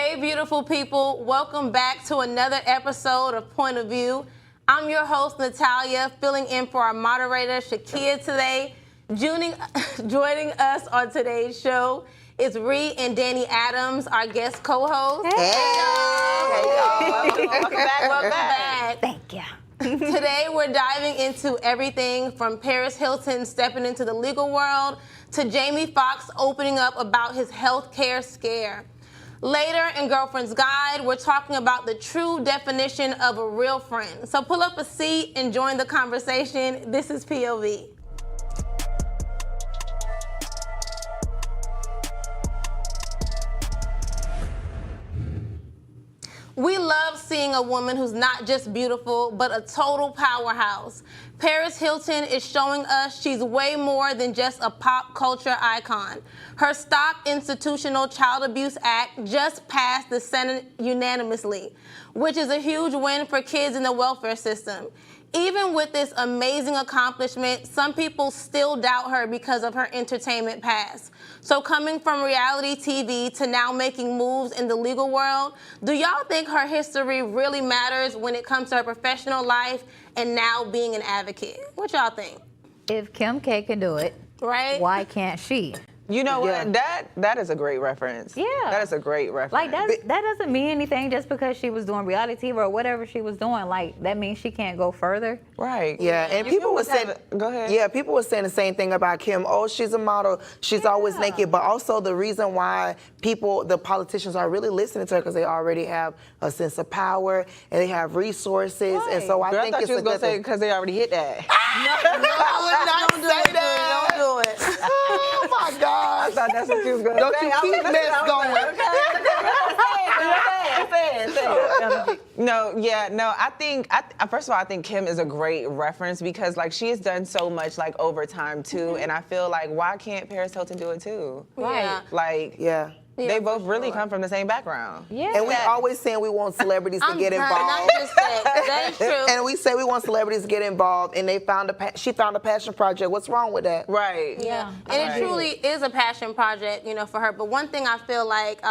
Hey, beautiful people. Welcome back to another episode of Point of View. I'm your host, Natalia, filling in for our moderator, Shakia, today. Joining us on today's show is Ree and Danny Adams, our guest co-host. Hey, y'all. Welcome back. Thank you. Today, we're diving into everything from Paris Hilton stepping into the legal world to Jamie Foxx opening up about his healthcare scare. Later in Girlfriend's Guide, we're talking about the true definition of a real friend. So pull up a seat and join the conversation. This is POV. We love seeing a woman who's not just beautiful, but a total powerhouse. Paris Hilton is showing us she's way more than just a pop culture icon. Her Stop Institutional Child Abuse Act just passed the Senate unanimously, which is a huge win for kids in the welfare system. Even with this amazing accomplishment, some people still doubt her because of her entertainment past. So coming from reality TV to now making moves in the legal world, do y'all think her history really matters when it comes to her professional life and now being an advocate? What y'all think? If Kim K can do it, right? Why can't she? You know what? That is a great reference. Yeah. That is a great reference. Like, that doesn't mean anything just because she was doing reality TV or whatever she was doing. Like, that means she can't go further. Right. Yeah, and people were saying, go ahead. Yeah, people were saying the same thing about Kim. Oh, she's a model. She's always naked. But also the reason why the politicians are really listening to her because they already have a sense of power and they have resources. Right. And so I Girl, think I thought it's you was a gonna good say thing. because they already hit that. I would not say that. Don't do it. Oh my God. I thought that's what you was gonna Don't say. you I was keep listening. mess I was going. like, okay. No, I think, first of all, I think Kim is a great reference because, like, she has done so much, like, over time, too, and I feel like, why can't Paris Hilton do it, too? Right. Like, Yeah. they both really come from the same background. Yeah. And we always saying we want celebrities to get Not involved. just that is true. And we say we want celebrities to get involved, and she found a passion project. What's wrong with that? Right. Yeah, and it truly is a passion project, for her. But one thing I feel like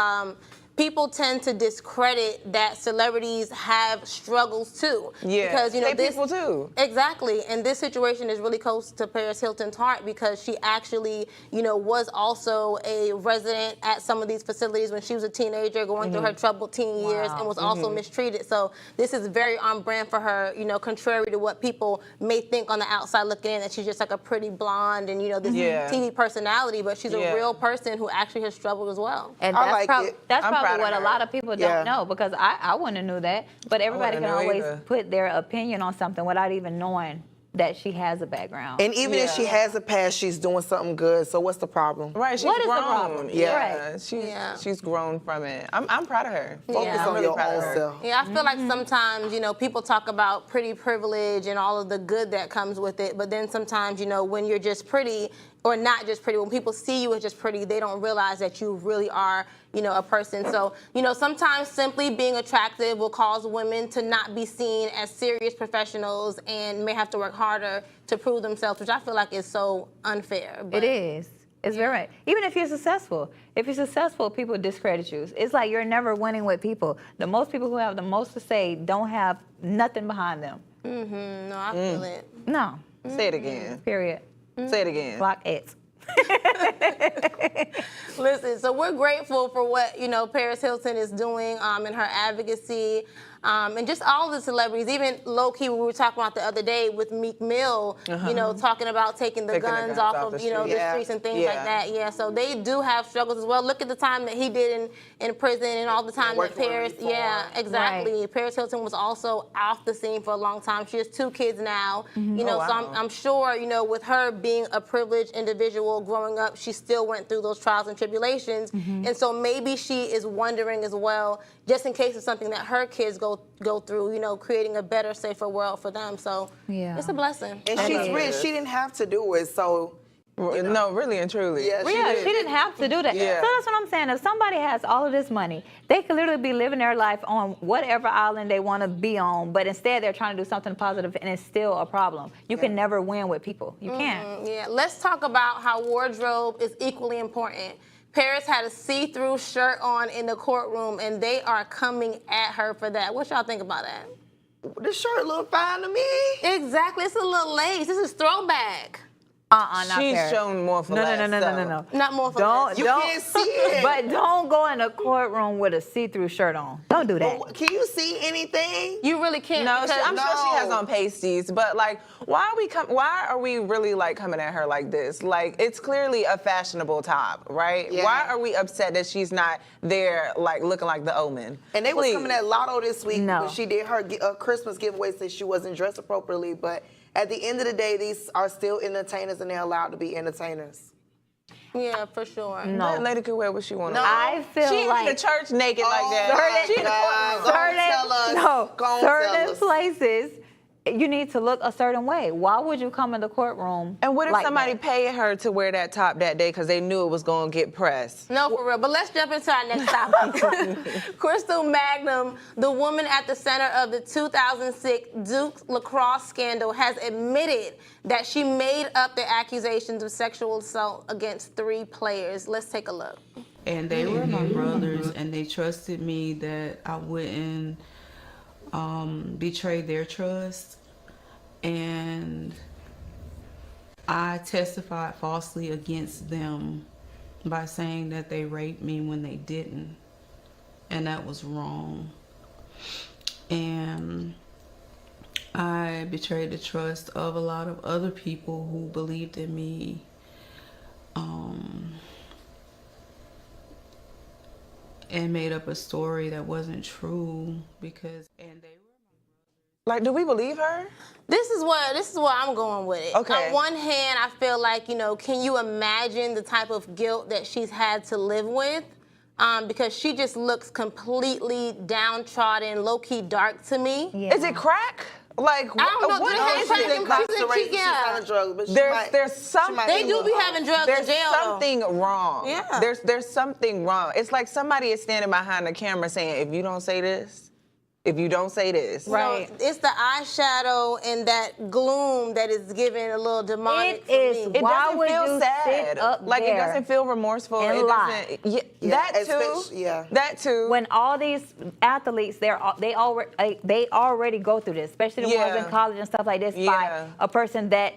people tend to discredit that celebrities have struggles too. Yeah, because people too. Exactly, and this situation is really close to Paris Hilton's heart because she actually, was also a resident at some of these facilities when she was a teenager, going through her troubled teen years, and was also mistreated. So this is very on brand for her, contrary to what people may think on the outside looking in, that she's just like a pretty blonde and this TV personality, but she's a real person who actually has struggled as well. And I like it. That's probably what her. a lot of people don't know, because I wouldn't have knew that. But everybody can always put their opinion on something without even knowing that she has a background. And even if she has a past, she's doing something good. So what's the problem? Right, she's What is grown. the problem? Yeah, Right. she's grown from it. I'm proud of her. Focus I'm on really your proud of own her. self. Yeah, I feel like sometimes, people talk about pretty privilege and all of the good that comes with it, but then sometimes, when you're just pretty, or not just pretty, when people see you as just pretty, they don't realize that you really are, a person. So, sometimes simply being attractive will cause women to not be seen as serious professionals and may have to work harder to prove themselves, which I feel like is so unfair. But It is. It's very right. Even if you're successful. If you're successful, people discredit you. It's like you're never winning with people. The most people who have the most to say don't have nothing behind them. No, I feel it. No. Say it again. Period. Say it again. Block it. Listen, so we're grateful for what, Paris Hilton is doing in her advocacy. And just all the celebrities, even low-key, we were talking about the other day with Meek Mill, talking about taking the guns off of, the streets and things like that. Yeah, so they do have struggles as well. Look at the time that he did in prison and all the time that Paris, exactly. Right. Paris Hilton was also off the scene for a long time. She has 2 kids now, so I'm sure, with her being a privileged individual growing up, she still went through those trials and tribulations. And so maybe she is wondering as well, just in case it's something that her kids go through, creating a better, safer world for them. So it's a blessing. And she's rich. She didn't have to do it, so... No, really and truly. Yeah, She didn't have to do that. Yeah. So that's what I'm saying. If somebody has all of this money, they could literally be living their life on whatever island they want to be on, but instead they're trying to do something positive, and it's still a problem. You can never win with people. You can't. Yeah, let's talk about how wardrobe is equally important. Paris had a see-through shirt on in the courtroom, and they are coming at her for that. What y'all think about that? This shirt look fine to me. Exactly. It's a little lace. This is throwback. Not She's Paris. shown more for No. Not more for Don't, less. You can't see it. But don't go in a courtroom with a see-through shirt on. Don't do that. Can you see anything? You really can't. No, because I'm sure she has No. on pasties, but like, why are we really like coming at her like this? Like, it's clearly a fashionable top, right? Yeah. Why are we upset that she's not there, like looking like the Omen? And they was Please. coming at Lotto this week No. when she did her Christmas giveaway, said she wasn't dressed appropriately. But at the end of the day, these are still entertainers, and they're allowed to be entertainers. Yeah, for sure. No. That lady could wear what she wants. No. I feel She ain't like in the church naked like that. my She in the God. courtroom. Tell us. no, Go on, certain tell us. places you need to look a certain way. Why would you come in the courtroom? And what if like somebody that? paid her to wear that top that day because they knew it was going to get pressed? No, for real. But let's jump into our next topic. Crystal Magnum, the woman at the center of the 2006 Duke lacrosse scandal, has admitted that she made up the accusations of sexual assault against 3 players. Let's take a look. And they were my brothers, and they trusted me that I wouldn't betray their trust. And I testified falsely against them by saying that they raped me when they didn't. And that was wrong. And I betrayed the trust of a lot of other people who believed in me. And made up a story that wasn't true because Like, do we believe her? This is where I'm going with it. Okay. On one hand, I feel like, can you imagine the type of guilt that she's had to live with? Because she just looks completely downtrodden, low-key dark to me. Yeah. Is it crack? Like, I don't know. what Do they is have it? crack in prison? She's Yeah. not on drugs, but There's something. They do be having drugs There's in jail, though. something wrong. Yeah. There's something wrong. It's like somebody is standing behind the camera saying, if you don't say this, if you don't say this. Right. It's the eyeshadow and that gloom that is giving a little demonic It to is. me. It Why doesn't would feel you sad. sit up like there it doesn't feel remorseful. and It lie? doesn't. Yeah, that too. especially- yeah. That too. When all these athletes, they already go through this, especially the ones Yeah. in college and stuff like this, Yeah. by a person that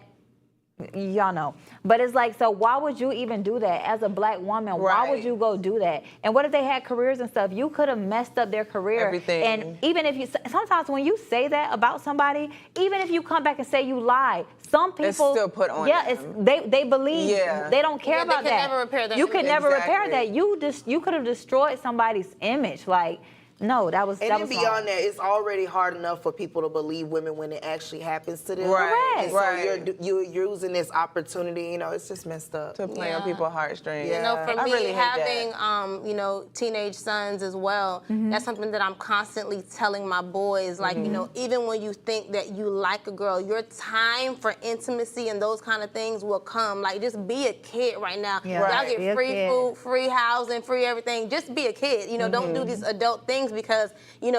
y'all know. But it's like, so why would you even do that as a black woman? Why would Right. you go do that? And what if they had careers and stuff? You could have messed up their career. Everything. And even if sometimes when you say that about somebody, even if you come back and say you lied, some people It's still put on Yeah, them. they believe. Yeah. They don't care Yeah, they about can that. never repair that You can image. never repair Exactly. that. You could have destroyed somebody's image. Like, no, that was And that then was beyond wrong. that, it's already hard enough for people to believe women when it actually happens to them. Right, And so right. you're using this opportunity. It's just messed up. to play on Yeah. people's heartstrings. Yeah. For I me, really hate having that. teenage sons as well, Mm-hmm. that's something that I'm constantly telling my boys. Like, even when you think that you like a girl, your time for intimacy and those kind of things will come. Like, just be a kid right now. Yeah. Y'all Right. get Be a free kid. food, free housing, free everything. Just be a kid. Don't do these adult things because,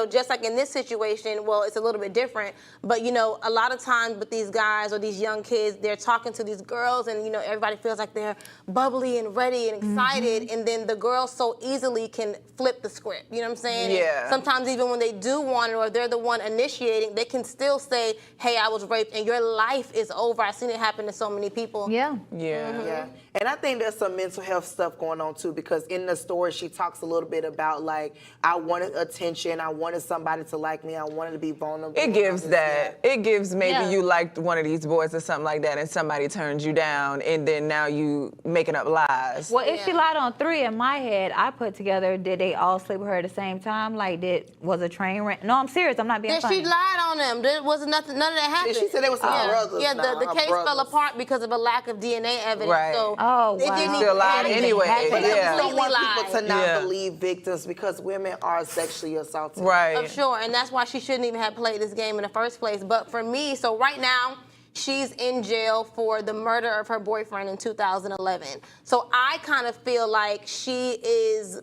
just like in this situation, well, it's a little bit different. But, a lot of times with these guys or these young kids, they're talking to these girls and, everybody feels like they're bubbly and ready and excited. And then the girl so easily can flip the script. You know what I'm saying? Yeah. And sometimes even when they do want it or they're the one initiating, they can still say, hey, I was raped and your life is over. I've seen it happen to so many people. Yeah. Yeah. Yeah. And I think there's some mental health stuff going on too, because in the story she talks a little bit about like, I wanted attention, I wanted somebody to like me, I wanted to be vulnerable. It gives that. It gives maybe Yeah. you liked one of these boys or something like that, and somebody turns you down, and then now you making up lies. Well, if she Yeah. lied on 3, in my head, I put together, did they all sleep with her at the same time? Like, was a train wreck? No, I'm serious. I'm not being Yeah, funny. she lied on them. There wasn't none of that happened. she said they was her brothers Yeah, now, the her case fell brothers. apart because of a lack of DNA evidence. Right. So Oh, it wow. didn't Still even lied happen. anyway. But I Yeah. don't want Completely people to not Yeah. believe victims because women are sexually assaulted. Right. Of sure, and that's why she shouldn't even have played this game in the first place. But for me, so right now, she's in jail for the murder of her boyfriend in 2011. So I kind of feel like she is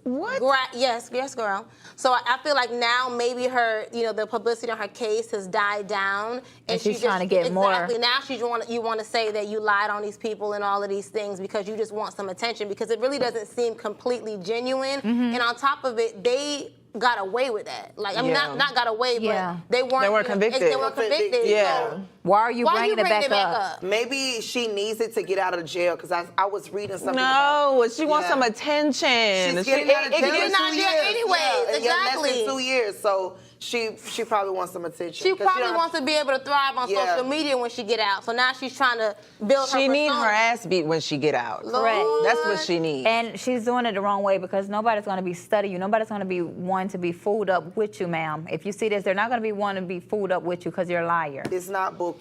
yes, girl. So I feel like now maybe her, the publicity on her case has died down, and she's trying to get more. Exactly. Now you want to say that you lied on these people and all of these things because you just want some attention, because it really doesn't seem completely genuine. And on top of it, they got away with that. Like, I mean, not got away, but they weren't convicted. They weren't convicted. Yeah. So why are you bringing it back up? Maybe she needs it to get out of jail, because I was reading something. No, she wants some attention. She's getting out of jail in 2 years. Anyways, exactly. Less than 2 years, so she probably wants some attention. She probably wants to be able to thrive on social media when she get out. So now she's trying to build her persona. She needs her ass beat when she get out. Correct. That's what she needs. And she's doing it the wrong way, because nobody's going to be studying you. Nobody's going to be one to be fooled up with you, ma'am. If you see this, they're not going to be one to be fooled up with you because you're a liar. It's not book.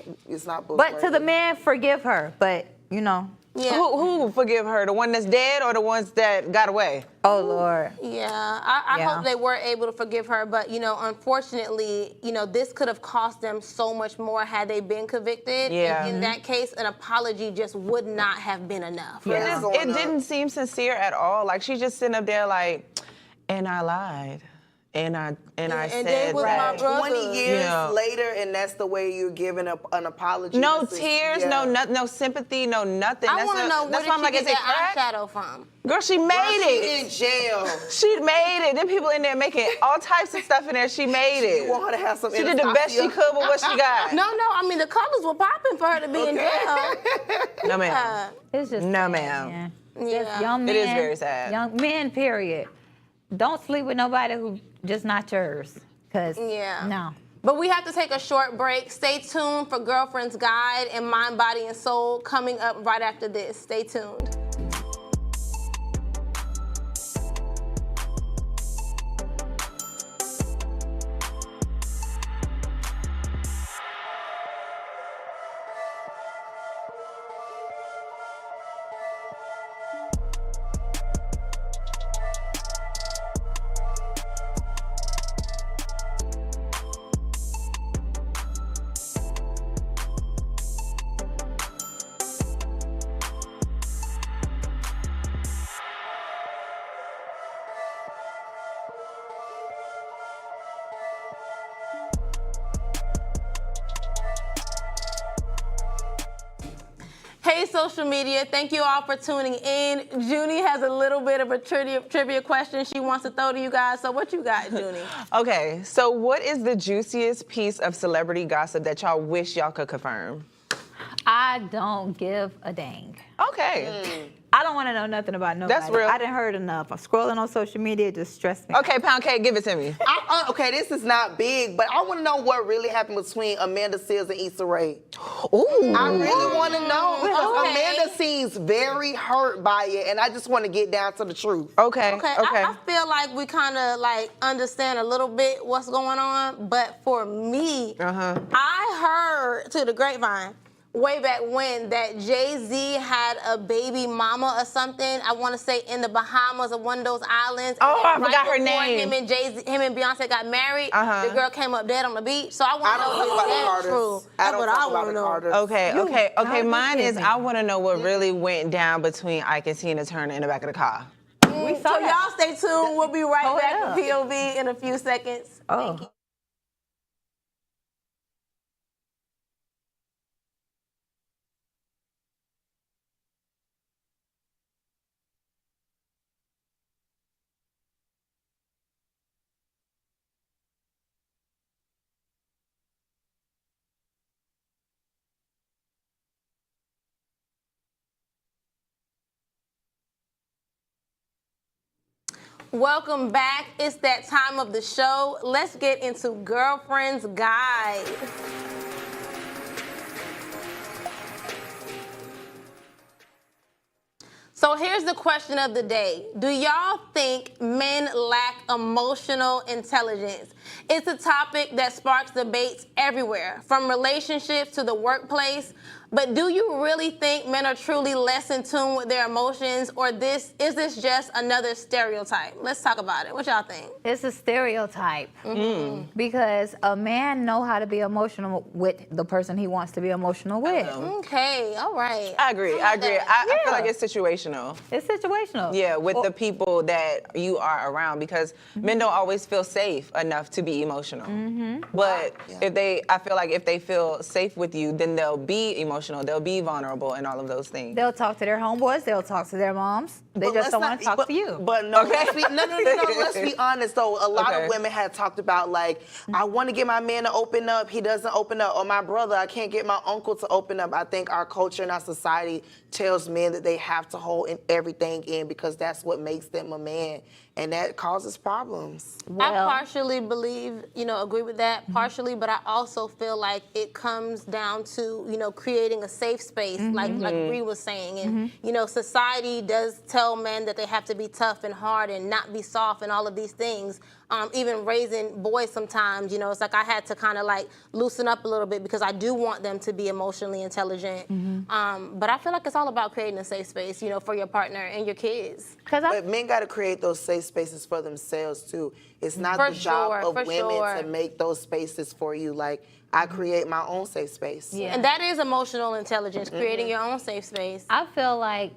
But to the man, forgive her. But, Yeah. Who forgive her? The one that's dead or the ones that got away? Oh, Lord. Yeah, I hope they were able to forgive her. But, unfortunately, this could have cost them so much more had they been convicted. Yeah. In that case, an apology just would not have been enough. Yeah. It didn't seem sincere at all. Like, she's just sitting up there like, and I lied. And I said they was that. my 20 years later, and that's the way you're giving up an apology. No tears, no sympathy, no nothing. I want to know where did she get that eyeshadow from? Girl, she made it. She in jail. She made it. Them people in there making all types of stuff in there. She made it. You want her to have some. She did the best she could with what she got. No, I mean the colors were popping for her to be in jail. No, ma'am. It's just no, sad, ma'am. Just young men. It is very sad. Young men, period. Don't sleep with nobody who just not yours. Because, no. But we have to take a short break. Stay tuned for Girlfriend's Guide and Mind, Body, and Soul coming up right after this. Stay tuned. Hey, social media, thank you all for tuning in. Junie has a little bit of a trivia question she wants to throw to you guys. So what you got, Junie? Okay, so what is the juiciest piece of celebrity gossip that y'all wish y'all could confirm? I don't give a dang. Okay. I don't want to know nothing about nobody. That's real. I didn't heard enough. I'm scrolling on social media, it just stressed me. Okay, Pound Cake, give it to me. Okay, this is not big, but I want to know what really happened between Amanda Seales and Issa Rae. Ooh. I really want to know, because Amanda seems very hurt by it, and I just want to get down to the truth. Okay. I feel like we kind of understand a little bit what's going on, but for me, I heard to the grapevine way back when that Jay-Z had a baby mama or something. I want to say in the Bahamas or one of those islands. Oh, I right forgot her before name. Him and Beyonce got married. The girl came up dead on the beach. So I want to know if that's true. That's what I want to know. Okay. Mine is I want to know what really went down between Ike and Tina Turner in the back of the car. So y'all stay tuned. We'll be right back with POV in a few seconds. Thank you. Welcome back. It's that time of the show. Let's get into Girlfriend's Guide. So here's the question of the day. Do y'all think men lack emotional intelligence? It's a topic that sparks debates everywhere, from relationships to the workplace. But do you really think men are truly less in tune with their emotions, or is this just another stereotype? Let's talk about it. What y'all think? It's a stereotype because a man know how to be emotional with the person he wants to be emotional with. Okay, all right. I agree. I feel like it's situational. It's situational. Yeah, with the people that you are around, because men don't always feel safe enough to be emotional. But I feel like if they feel safe with you, then they'll be emotional. They'll be vulnerable and all of those things. They'll talk to their homeboys. They'll talk to their moms. They But just let's don't not- want to talk but- to you. But no, Okay. let's be honest though. A lot Okay. of women had talked about like, I want to get my man to open up, he doesn't open up, or my brother, I can't get my uncle to open up. I think our culture and our society tells men that they have to hold everything in because that's what makes them a man, and that causes problems. I partially believe, agree with that partially, but I also feel like it comes down to, creating a safe space, like Bree was saying. And, society does tell men that they have to be tough and hard and not be soft and all of these things. Even raising boys sometimes, it's like I had to kind of like loosen up a little bit because I do want them to be emotionally intelligent. But I feel like it's all about creating a safe space, for your partner and your kids. But men got to create those safe spaces for themselves too. It's not For the job sure, of for women sure. to make those spaces for you. Like, I create my own safe space. Yeah. And that is emotional intelligence, creating your own safe space. I feel like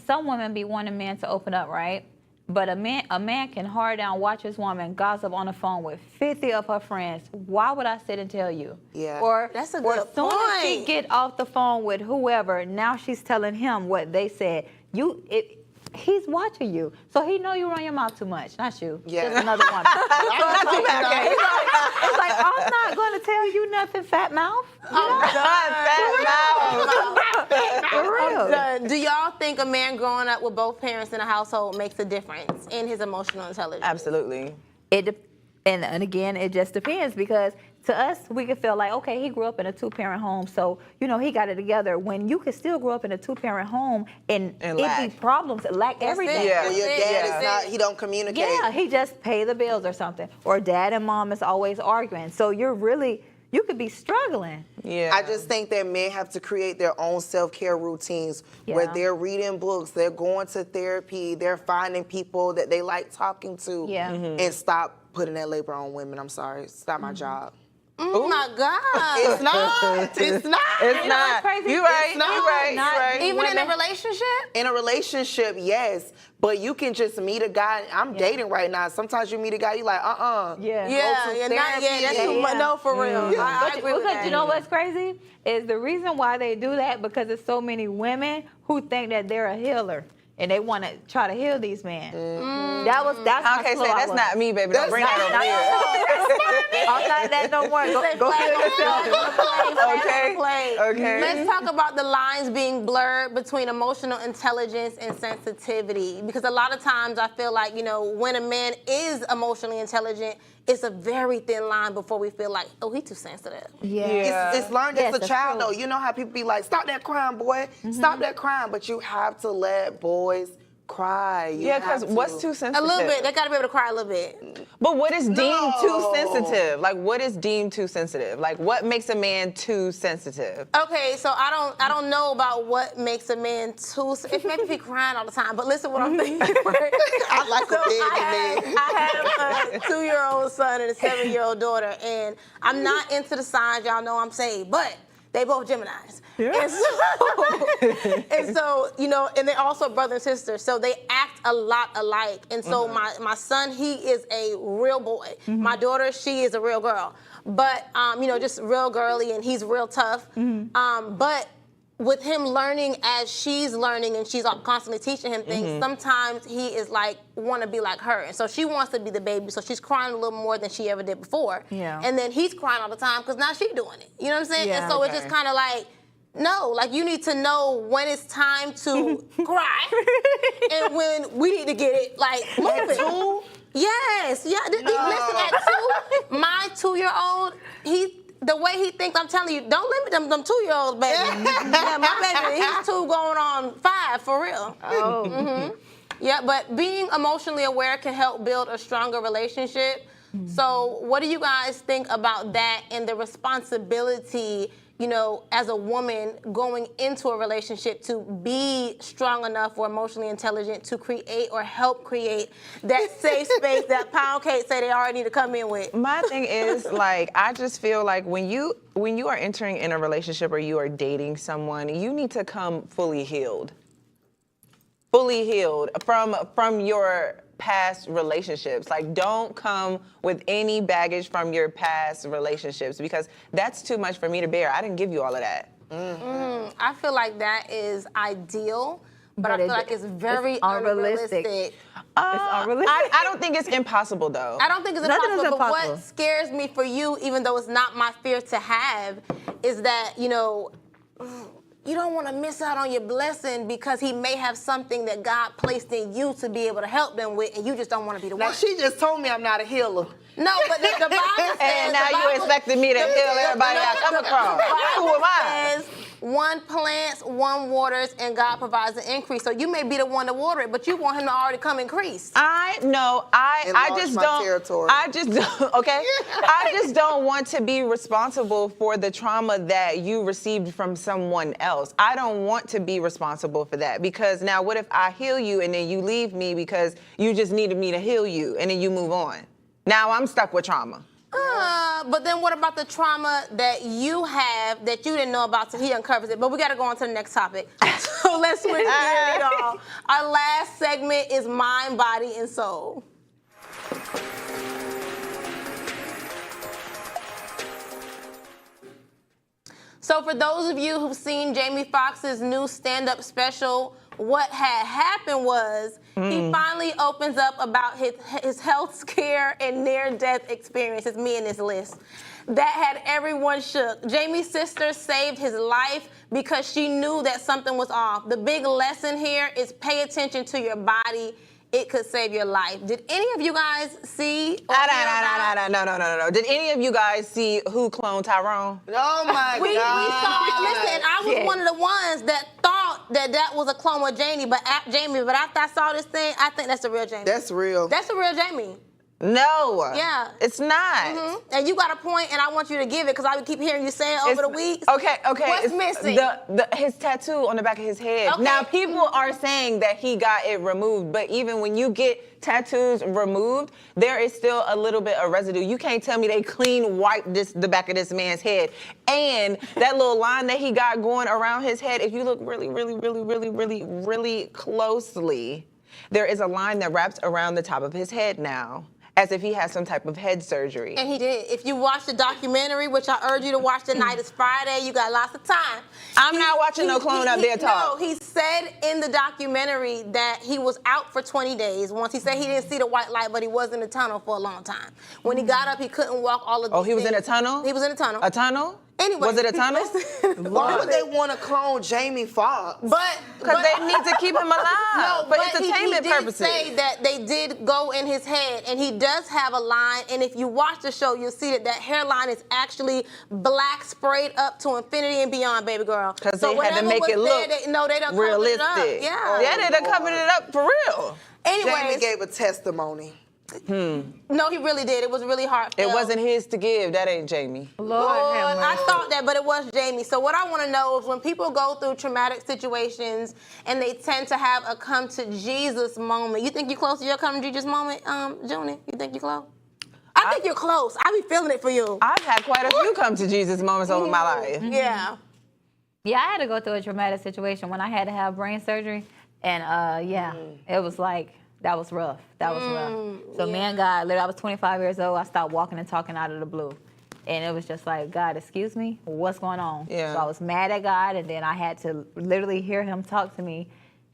some women be wanting men to open up, right? But a man can hard down, watch his woman gossip on the phone with 50 of her friends. Why would I sit and tell you? Yeah. Or That's a or good as soon as she point. get off the phone with whoever, now she's telling him what they said. He's watching you, so he know you run your mouth too much. Not you. Yeah. Just another woman. It's like, I'm not going to tell you nothing, fat mouth. For real. Do y'all think a man growing up with both parents in a household makes a difference in his emotional intelligence? Absolutely. And again, it just depends because to us, we could feel like, okay, he grew up in a two-parent home, so, he got it together. When you could still grow up in a two-parent home and it lack. be problems, lack everything. Yeah. Or your dad That's is not, it. he don't communicate. Yeah, he just pay the bills or something. Or dad and mom is always arguing. So you could be struggling. Yeah. I just think that men have to create their own self-care routines where Yeah. they're reading books, they're going to therapy, they're finding people that they like talking to, Yeah. and stop putting that labor on women. I'm sorry, it's not my job. Oh my God. It's not. It's not. It's not. crazy? You right. It's You not. right. Not You right. Even in a women- relationship? In a relationship, yes, but you can just meet a guy. I'm dating right now. Sometimes you meet a guy, you like, Yeah. Yeah, to not yet. therapy. That's Yeah, too much. yeah. No, for real. I agree with Because that. you know what's crazy? Is the reason why they do that because there's so many women who think that they're a healer. And they want to try to heal these men. That's how Okay, slow say I that's was. not me, baby. Don't bring that over here. I'm not that no more. Go heal yourself. Okay. Okay. Let's talk about the lines being blurred between emotional intelligence and sensitivity. Because a lot of times I feel like, when a man is emotionally intelligent, it's a very thin line before we feel like, oh, he's too sensitive. Yeah. It's learned Yes, as a that's child, true. though. You know how people be like, stop that crying, boy. Stop that crying. But you have to let boys cry. You Yeah, because have to. what's too sensitive? A little bit. They got to be able to cry a little bit. But what is deemed too No. sensitive? Like, what is deemed too sensitive? Like, what makes a man too sensitive? Okay, so I don't know about what makes a man too. It maybe be crying all the time. But listen, what I'm thinking. Right? I like So a big man. I have a 2-year-old son and a 7-year-old daughter, and I'm not into the signs. Y'all know I'm saved, but they both Geminis. And so, and they're also brother and sister, so they act a lot alike. And so my son, he is a real boy. My daughter, she is a real girl. But, just real girly, and he's real tough. But with him learning as she's learning and she's constantly teaching him things, sometimes he is like, want to be like her. And so she wants to be the baby, so she's crying a little more than she ever did before. Yeah. And then he's crying all the time because now she's doing it. You know what I'm saying? Yeah. And so it's just kind of like, no, like you need to know when it's time to cry and when we need to get it, like, moving. Two? Yes, yeah. Listen, at 2, my 2-year-old, the way he thinks, I'm telling you, don't limit them 2-year-olds, baby. Yeah, my baby, he's 2 going on 5, for real. Oh. Yeah, but being emotionally aware can help build a stronger relationship. So what do you guys think about that and the responsibility, you know, as a woman going into a relationship to be strong enough or emotionally intelligent to create or help create that safe space that Pound Cake say they already need to come in with? My thing is, like, I just feel like when you are entering in a relationship or you are dating someone, you need to come fully healed from your past relationships. Like, don't come with any baggage from your past relationships, because that's too much for me to bear. I didn't give you all of that. I feel like that is ideal, but I feel like it's very unrealistic. It's unrealistic. I don't think it's impossible, though. I don't think it's Nothing is impossible, but impossible. what scares me for you, even though it's not my fear to have, is that, you know, you don't want to miss out on your blessing because he may have something that God placed in you to be able to help them with, and you just don't want to be the Now one. she just told me I'm not a healer. No, but the Bible says... And now the you Bible- expecting me to heal everybody I come across. The Bible Who am I? says one plants, one waters, and God provides the increase. So you may be the one to water it, but you want him to already come increase. I Enlarge just my don't. territory. I just don't. Okay. I just don't want to be responsible for the trauma that you received from someone else. I don't want to be responsible for that, because now what if I heal you and then you leave me because you just needed me to heal you and then you move on? Now I'm stuck with trauma. But then what about the trauma that you have that you didn't know about till he uncovers it? But we got to go on to the next topic. So let's switch gears, y'all. Our last segment is mind, body, and soul. So for those of you who've seen Jamie Foxx's new stand-up special, what had happened was he finally opens up about his health scare and near-death experience. It's me in this list. That had everyone shook. Jamie's sister saved his life because she knew that something was off. The big lesson here is pay attention to your body. It could save your life. Did any of you guys see? No. Did any of you guys see Who Cloned Tyrone? Oh my We saw. God. Listen, I was one of the ones that thought that was a clone of Jamie, but after I saw this thing, I think that's the real Jamie. That's real. That's the real Jamie. No. Yeah. It's not. And you got a point, and I want you to give it because I would keep hearing you say it over the weeks. Okay. What's It's missing? his tattoo on the back of his head. Okay. Now, people are saying that he got it removed, but even when you get tattoos removed, there is still a little bit of residue. You can't tell me they clean wiped the back of this man's head. And that little line that he got going around his head, if you look really closely, there is a line that wraps around the top of his head now, as if he has some type of head surgery. And he did. If you watch the documentary, which I urge you to watch tonight, it's Friday, you got lots of time. I'm not watching no clone up there talk. No, he said in the documentary that he was out for 20 days. Once he said he didn't see the white light, but he was in the tunnel for a long time. When he got up, he couldn't walk all of these He was in a things. tunnel? He was in a tunnel. A tunnel? Anyway. Was it a tunnel? Why would they want to clone Jamie Foxx? Because they need to keep him alive No, for but entertainment he purposes. did say that they did go in his head, and he does have a line, and if you watch the show, you'll see that hairline is actually black sprayed up to infinity and beyond, baby girl. Because they had to make it look they done realistic. covered it up. Yeah, they done covered it up for real. Jamie Anyways, gave a testimony. no, he really did. It was really heartfelt. It wasn't his to give. That ain't Jamie. Lord, have I mercy. thought that, but it was Jamie. So what I want to know is when people go through traumatic situations and they tend to have a come to Jesus moment. You think you're close to your come to Jesus moment, Junie? You think you're close? I think you're close. I be feeling it for you. I've had quite a few come to Jesus moments over my life. Yeah. Yeah, I had to go through a traumatic situation when I had to have brain surgery. And it was like, that was rough. That was rough. So me and God, literally, I was 25 years old. I stopped walking and talking out of the blue. And it was just like, God, excuse me, what's going on? Yeah. So I was mad at God, and then I had to literally hear him talk to me.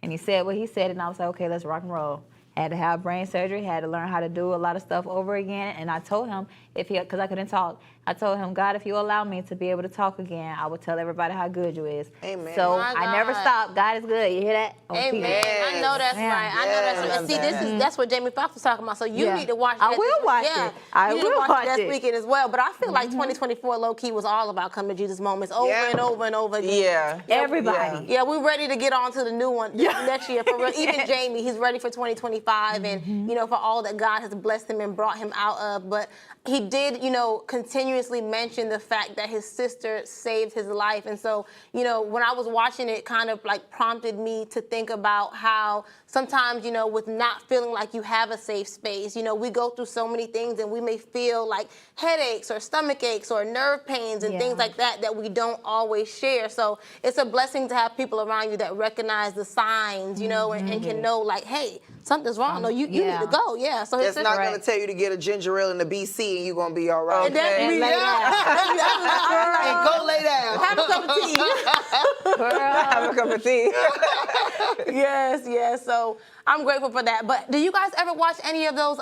And he said what he said, and I was like, okay, let's rock and roll. Had to have brain surgery, had to learn how to do a lot of stuff over again. And I told him, because I couldn't talk, I told him, God, if you allow me to be able to talk again, I will tell everybody how good you is. Amen. So My I never God. stopped. God is good. You hear that? Amen. I know that's Yeah. right. I know that's right. And see, that's what Jamie Foxx was talking about. So you Yeah. need to watch I that. will watch yeah. it. I you need to will watch watch it this it. weekend as well. But I feel like 2024 low-key was all about coming to Jesus moments over Yeah. and over and over again. Yeah. Everybody. Yeah, we're ready to get on to the new one next year. For real. Even Jamie, he's ready for 2025. 25 and, you know, for all that God has blessed him and brought him out of. But he did, you know, continuously mention the fact that his sister saved his life. And so, you know, when I was watching it, kind of like prompted me to think about how sometimes, you know, with not feeling like you have a safe space, you know, we go through so many things and we may feel like headaches or stomach aches or nerve pains and things like that that we don't always share. So it's a blessing to have people around you that recognize the signs, you know, and can know like, hey, something's wrong. No, you need to go. Yeah. So That's it's not going to tell you to get a ginger ale and a BC and you're going to be all right. And that's Okay. me. And go lay down. Have a cup of tea. Have a cup of tea. Yes, yes. So I'm grateful for that. But do you guys ever watch any of those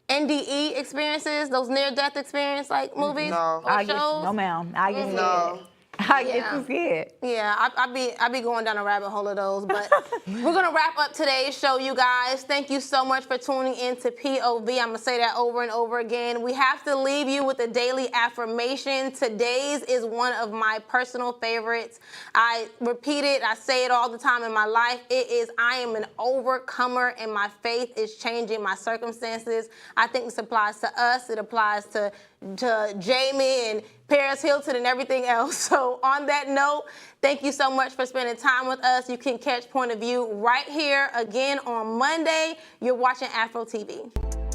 NDE experiences, those near-death experience like movies No. or shows? No, ma'am. I get No. I get too scared. Yeah, I be going down a rabbit hole of those, but we're gonna wrap up today's show, you guys. Thank you so much for tuning in to POV. I'm gonna say that over and over again. We have to leave you with a daily affirmation. Today's is one of my personal favorites. I repeat it, I say it all the time in my life. It is, I am an overcomer and my faith is changing my circumstances. I think this applies to us, it applies to Jamie and Paris Hilton and everything else. So on that note, thank you so much for spending time with us. You can catch Point of View right here again on Monday. You're watching Afro TV.